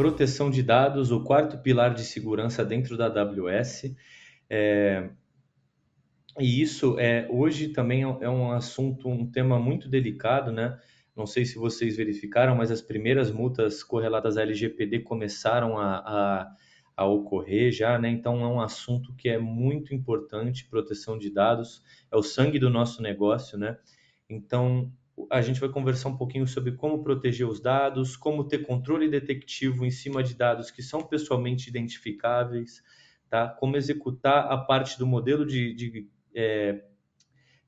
proteção de dados, o quarto pilar de segurança dentro da AWS. É, e isso hoje também é um assunto, um tema muito delicado, né? Não sei se vocês verificaram, mas as primeiras multas correlatas à LGPD começaram a ocorrer já, né? Então é um assunto que é muito importante, proteção de dados, é o sangue do nosso negócio, né? Então a gente vai conversar um pouquinho sobre como proteger os dados, como ter controle detectivo em cima de dados que são pessoalmente identificáveis, tá? Como executar a parte do modelo de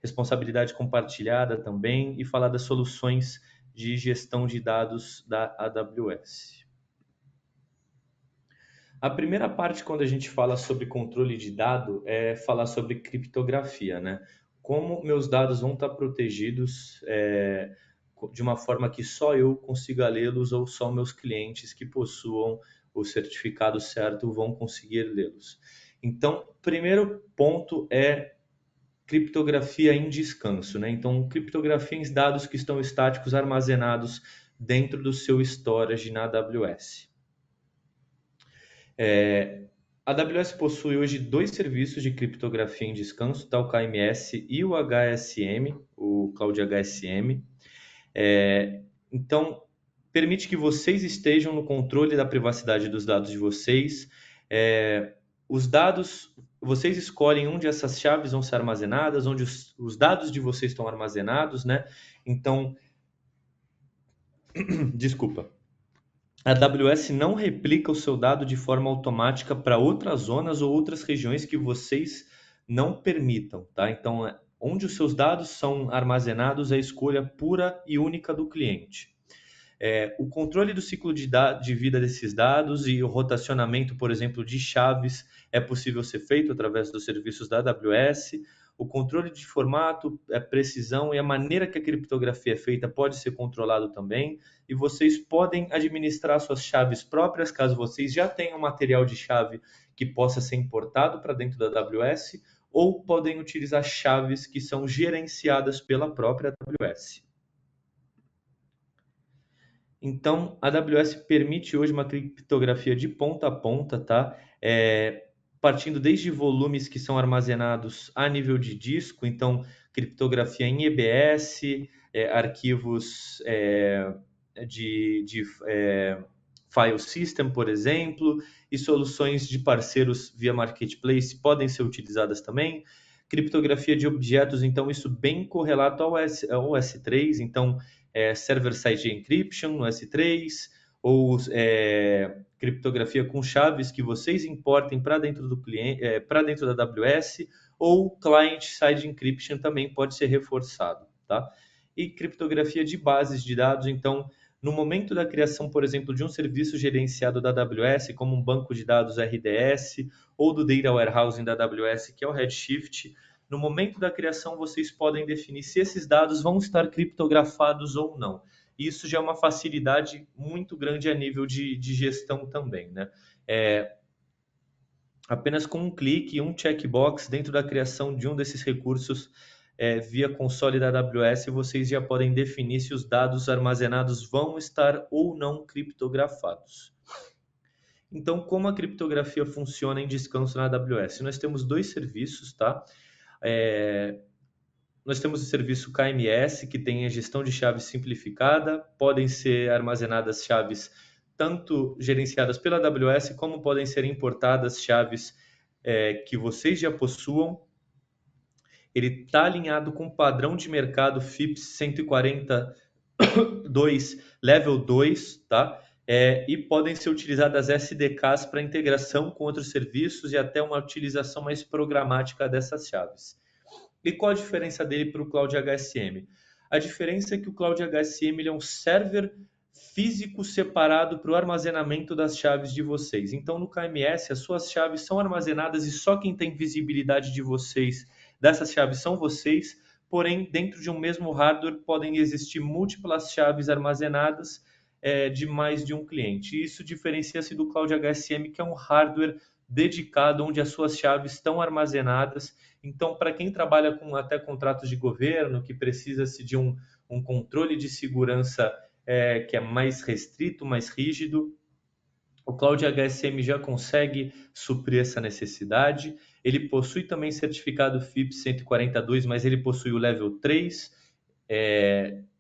responsabilidade compartilhada também e falar das soluções de gestão de dados da AWS. A primeira parte, quando a gente fala sobre controle de dado, é falar sobre criptografia, né? Como meus dados vão estar protegidos de uma forma que só eu consiga lê-los ou só meus clientes que possuam o certificado certo vão conseguir lê-los. Então, primeiro ponto é criptografia em descanso, né? Então, criptografia em dados que estão estáticos armazenados dentro do seu storage na AWS. A AWS possui hoje dois serviços de criptografia em descanso, tá? O KMS e o HSM, o Cloud HSM. Então, permite que vocês estejam no controle da privacidade dos dados de vocês. Os dados, vocês escolhem onde essas chaves vão ser armazenadas, onde os dados de vocês estão armazenados, né? Então, desculpa. A AWS não replica o seu dado de forma automática para outras zonas ou outras regiões que vocês não permitam, tá? Então, onde os seus dados são armazenados é a escolha pura e única do cliente. O controle do ciclo de vida desses dados e o rotacionamento, por exemplo, de chaves é possível ser feito através dos serviços da AWS. O controle de formato, a precisão e a maneira que a criptografia é feita pode ser controlado também. E vocês podem administrar suas chaves próprias, caso vocês já tenham material de chave que possa ser importado para dentro da AWS, ou podem utilizar chaves que são gerenciadas pela própria AWS. Então, a AWS permite hoje uma criptografia de ponta a ponta, tá? Partindo desde volumes que são armazenados a nível de disco, então criptografia em EBS, arquivos de file system, por exemplo, e soluções de parceiros via marketplace podem ser utilizadas também. Criptografia de objetos, então isso bem correlato ao S3, então server-side encryption no S3, ou criptografia com chaves que vocês importem para dentro do cliente, para dentro da AWS, ou client-side encryption também pode ser reforçado, tá? E criptografia de bases de dados, então, no momento da criação, por exemplo, de um serviço gerenciado da AWS, como um banco de dados RDS, ou do Data Warehousing da AWS, que é o Redshift, no momento da criação, vocês podem definir se esses dados vão estar criptografados ou não. Isso já é uma facilidade muito grande a nível de gestão também, né? Apenas com um clique e um checkbox dentro da criação de um desses recursos via console da AWS, vocês já podem definir se os dados armazenados vão estar ou não criptografados. Então, como a criptografia funciona em descanso na AWS? Nós temos dois serviços, tá? Nós temos o serviço KMS, que tem a gestão de chaves simplificada. Podem ser armazenadas chaves tanto gerenciadas pela AWS, como podem ser importadas chaves que vocês já possuam. Ele está alinhado com o padrão de mercado FIPS 142, Level 2, tá? E podem ser utilizadas SDKs para integração com outros serviços e até uma utilização mais programática dessas chaves. E qual a diferença dele para o Cloud HSM? A diferença é que o Cloud HSM ele é um server físico separado para o armazenamento das chaves de vocês. Então, no KMS, as suas chaves são armazenadas e só quem tem visibilidade de vocês, dessas chaves, são vocês. Porém, dentro de um mesmo hardware, podem existir múltiplas chaves armazenadas de mais de um cliente. E isso diferencia-se do Cloud HSM, que é um hardware dedicado onde as suas chaves estão armazenadas. Então, para quem trabalha com até contratos de governo, que precisa-se de um controle de segurança que é mais restrito, mais rígido, O Cloud HSM já consegue suprir essa necessidade. Ele possui também certificado FIPS 142, mas ele possui o level 3,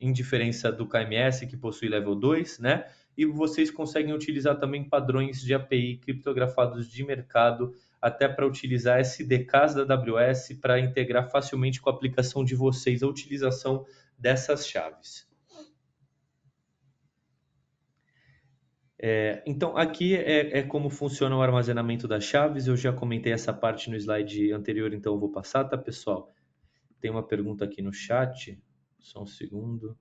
em diferença do KMS, que possui level 2, né? E vocês conseguem utilizar também padrões de API criptografados de mercado, até para utilizar SDKs da AWS para integrar facilmente com a aplicação de vocês a utilização dessas chaves. Então, aqui é como funciona o armazenamento das chaves. Eu já comentei essa parte no slide anterior, então eu vou passar, tá, pessoal? Tem uma pergunta aqui no chat. Só um segundo.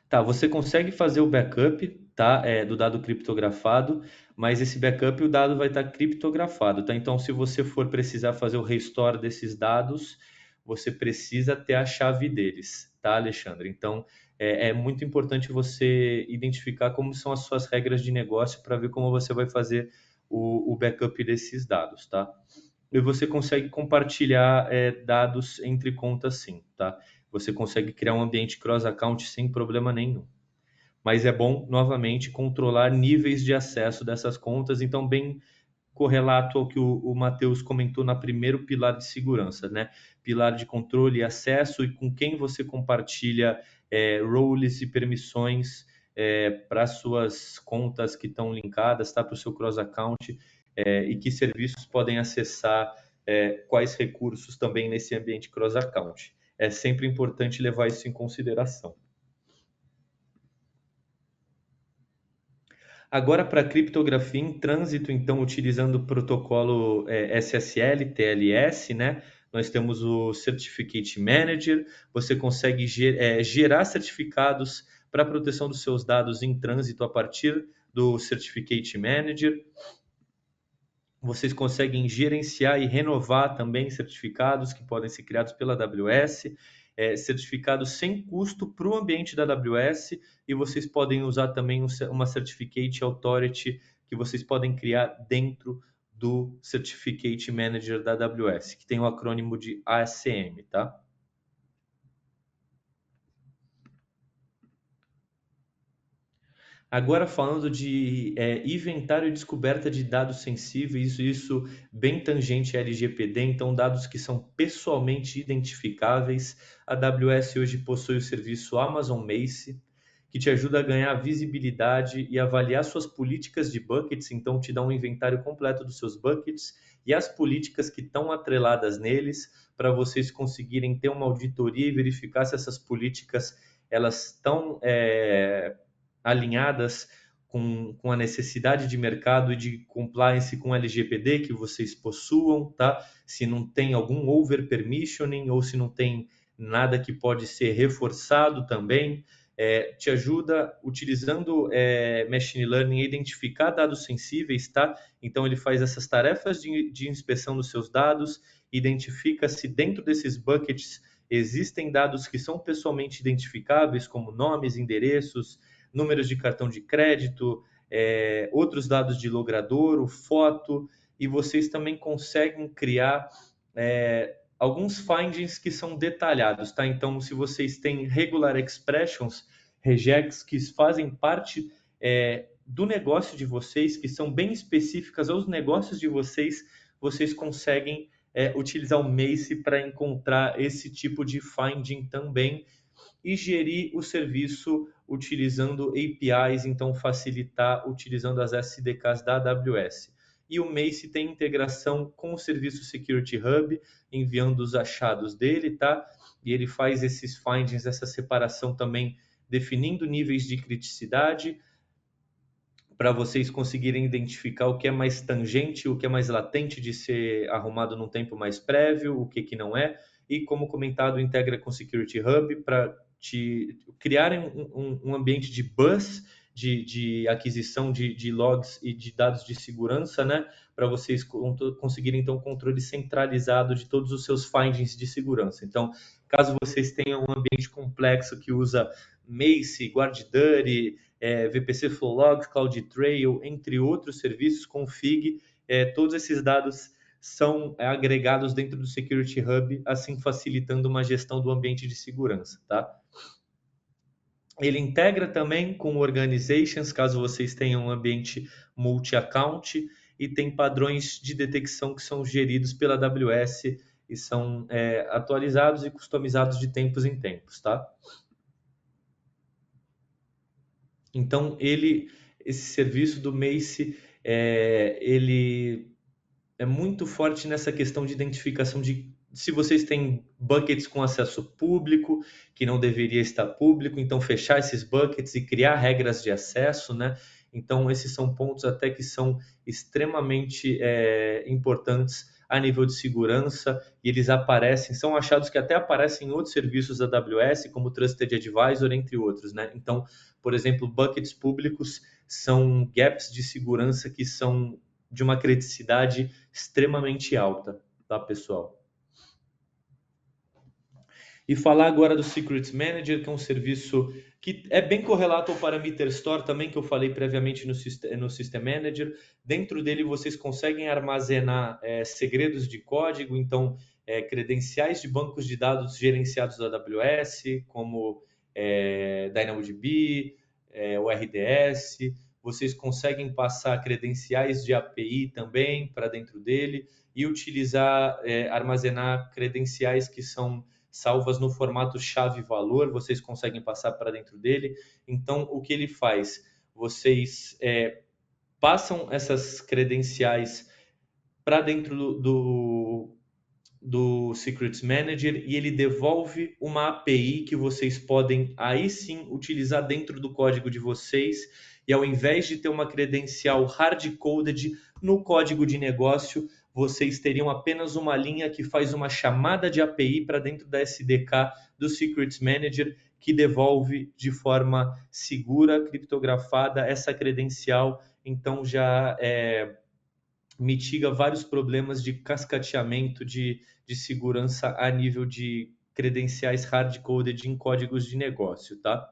Tá, você consegue fazer o backup, tá, do dado criptografado, mas esse backup o dado vai estar criptografado, tá? Então, se você for precisar fazer o restore desses dados, você precisa ter a chave deles, tá, Alexandre? Então, é muito importante você identificar como são as suas regras de negócio para ver como você vai fazer o backup desses dados, tá? E você consegue compartilhar dados entre contas, sim, tá? Você consegue criar um ambiente cross-account sem problema nenhum. Mas é bom, novamente, controlar níveis de acesso dessas contas. Então, bem correlato ao que o Matheus comentou na primeiro pilar de segurança, né? Pilar de controle e acesso e com quem você compartilha roles e permissões para suas contas que estão linkadas, tá? Para o seu cross-account e que serviços podem acessar quais recursos também nesse ambiente cross-account. É sempre importante levar isso em consideração. Agora, para criptografia em trânsito, então, utilizando o protocolo SSL, TLS, né? Nós temos o Certificate Manager, você consegue gerar certificados para a proteção dos seus dados em trânsito a partir do Certificate Manager. Vocês conseguem gerenciar e renovar também certificados que podem ser criados pela AWS, certificados sem custo para o ambiente da AWS, e vocês podem usar também uma Certificate Authority que vocês podem criar dentro do Certificate Manager da AWS, que tem o acrônimo de ASM, tá? Agora falando de inventário e descoberta de dados sensíveis, isso bem tangente a LGPD, então dados que são pessoalmente identificáveis. A AWS hoje possui o serviço Amazon Mace, que te ajuda a ganhar visibilidade e avaliar suas políticas de buckets, então te dá um inventário completo dos seus buckets e as políticas que estão atreladas neles, para vocês conseguirem ter uma auditoria e verificar se essas políticas elas estão alinhadas com a necessidade de mercado e de compliance com LGPD que vocês possuam, tá? Se não tem algum over permissioning ou se não tem nada que pode ser reforçado também. Te ajuda utilizando machine learning a identificar dados sensíveis, tá? Então ele faz essas tarefas de inspeção dos seus dados, identifica se dentro desses buckets existem dados que são pessoalmente identificáveis, como nomes, endereços, números de cartão de crédito, outros dados de logradouro, foto, e vocês também conseguem criar alguns findings que são detalhados, tá? Então, se vocês têm regular expressions, regex, que fazem parte do negócio de vocês, que são bem específicas aos negócios de vocês, vocês conseguem utilizar o Mace para encontrar esse tipo de finding também e gerir o serviço utilizando APIs, então facilitar utilizando as SDKs da AWS. E o Mace tem integração com o serviço Security Hub, enviando os achados dele, tá? E ele faz esses findings, essa separação também, definindo níveis de criticidade, para vocês conseguirem identificar o que é mais tangente, o que é mais latente de ser arrumado num tempo mais prévio, o que não é. E, como comentado, integra com Security Hub para te criarem um ambiente de bus, de aquisição de logs e de dados de segurança, né? Para vocês conseguirem, então, controle centralizado de todos os seus findings de segurança. Então, caso vocês tenham um ambiente complexo que usa Mace, GuardDuty, VPC Flow Logs, CloudTrail, entre outros serviços, config, todos esses dados são agregados dentro do Security Hub, assim facilitando uma gestão do ambiente de segurança, tá? Ele integra também com organizations, caso vocês tenham um ambiente multi-account, e tem padrões de detecção que são geridos pela AWS e são atualizados e customizados de tempos em tempos, tá? Então, esse serviço do Mace, ele é muito forte nessa questão de identificação de se vocês têm buckets com acesso público, que não deveria estar público, então fechar esses buckets e criar regras de acesso, né? Então, esses são pontos até que são extremamente importantes a nível de segurança, e eles aparecem, são achados que até aparecem em outros serviços da AWS, como Trusted Advisor, entre outros, né? Então, por exemplo, buckets públicos são gaps de segurança que são de uma criticidade extremamente alta, tá, pessoal? E falar agora do Secret Manager, que é um serviço que é bem correlato ao Parameter Store também, que eu falei previamente no System Manager. Dentro dele vocês conseguem armazenar segredos de código, então credenciais de bancos de dados gerenciados da AWS, como DynamoDB, o RDS. Vocês conseguem passar credenciais de API também para dentro dele e utilizar, armazenar credenciais que são salvas no formato chave-valor, vocês conseguem passar para dentro dele. Então, o que ele faz? Vocês passam essas credenciais para dentro do Secrets Manager e ele devolve uma API que vocês podem aí sim utilizar dentro do código de vocês, e ao invés de ter uma credencial hard-coded no código de negócio, vocês teriam apenas uma linha que faz uma chamada de API para dentro da SDK do Secrets Manager, que devolve de forma segura, criptografada, essa credencial. Então já mitiga vários problemas de cascateamento de segurança a nível de credenciais hard-coded em códigos de negócio, tá?